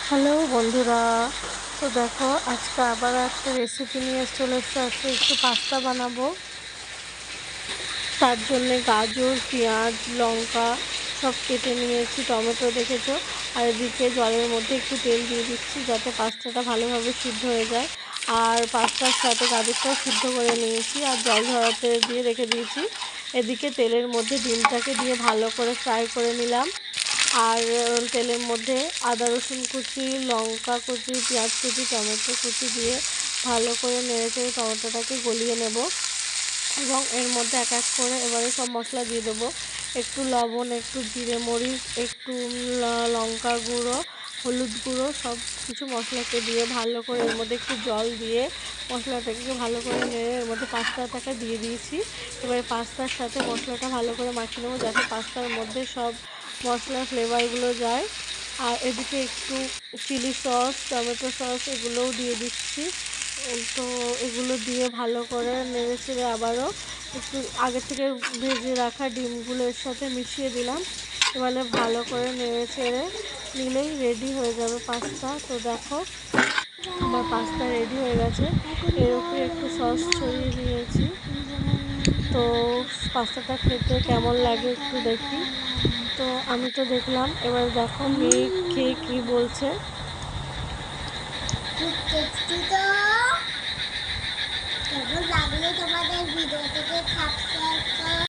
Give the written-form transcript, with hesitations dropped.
Hello বন্ধুরা, তো দেখো আজকে আবার একটা রেসিপি নিয়ে চলে এসেছি। আজকে একটু পাস্তা বানাবো। তার জন্যে গাজর, পেঁয়াজ, লঙ্কা সব কেটে নিয়েছি, টমেটো দেখেছো। আর এদিকে জলের মধ্যে একটু তেল দিয়ে দিচ্ছি যাতে পাস্তাটা ভালোভাবে সিদ্ধ হয়ে যায়। আর পাস্তার সাথে গাজরটাও সিদ্ধ করে নিয়েছি আর জল ঝরাতে দিয়ে রেখে দিয়েছি। এদিকে তেলের মধ্যে ডিমটাকে দিয়ে ভালো করে ফ্রাই করে নিলাম। আর তেলের মধ্যে আদা রসুন কুচি, লঙ্কা কুচি, পেঁয়াজ কুচি, টমেটো কুচি দিয়ে ভালো করে নেড়েচেড়ে টমেটোটাকে গলিয়ে নেব এবং এর মধ্যে এক এক করে এবারে সব মশলা দিয়ে দেবো। একটু লবণ, একটু জিরে মরিচ, একটু লঙ্কা গুঁড়ো, হলুদ গুঁড়ো সব কিছু মশলাকে দিয়ে ভালো করে এর মধ্যে একটু জল দিয়ে মশলাটাকে ভালো করে নেড়ে এর মধ্যে পাস্তাটাকে দিয়ে দিয়েছি। এবারে পাস্তার সাথে মশলাটা ভালো করে মাখিয়ে নেবো যাতে পাস্তার মধ্যে সব মশলার ফ্লেভারগুলো যায়। আর এদিকে একটু চিলি সস, টমেটো সস এগুলোও দিয়ে দিচ্ছি। তো এগুলো দিয়ে ভালো করে নেড়ে চেড়ে আবারও একটু আগে থেকে ভেজে রাখা ডিমগুলো এর সাথে মিশিয়ে দিলাম। এবারে ভালো করে নেড়ে চেড়ে নিলেই রেডি হয়ে যাবে পাস্তা। তো দেখো আমার পাস্তা রেডি হয়ে গেছে। এর উপরে একটু সস ছড়িয়ে দিয়েছি। তো পাস্তাটা খেতে কেমন লাগে একটু দেখি। তো আমি তো দেখলাম, এবার দেখো মেয়ে খেয়ে কী বলছে। কেমন লাগলো তোমাদের ভিডিও থেকে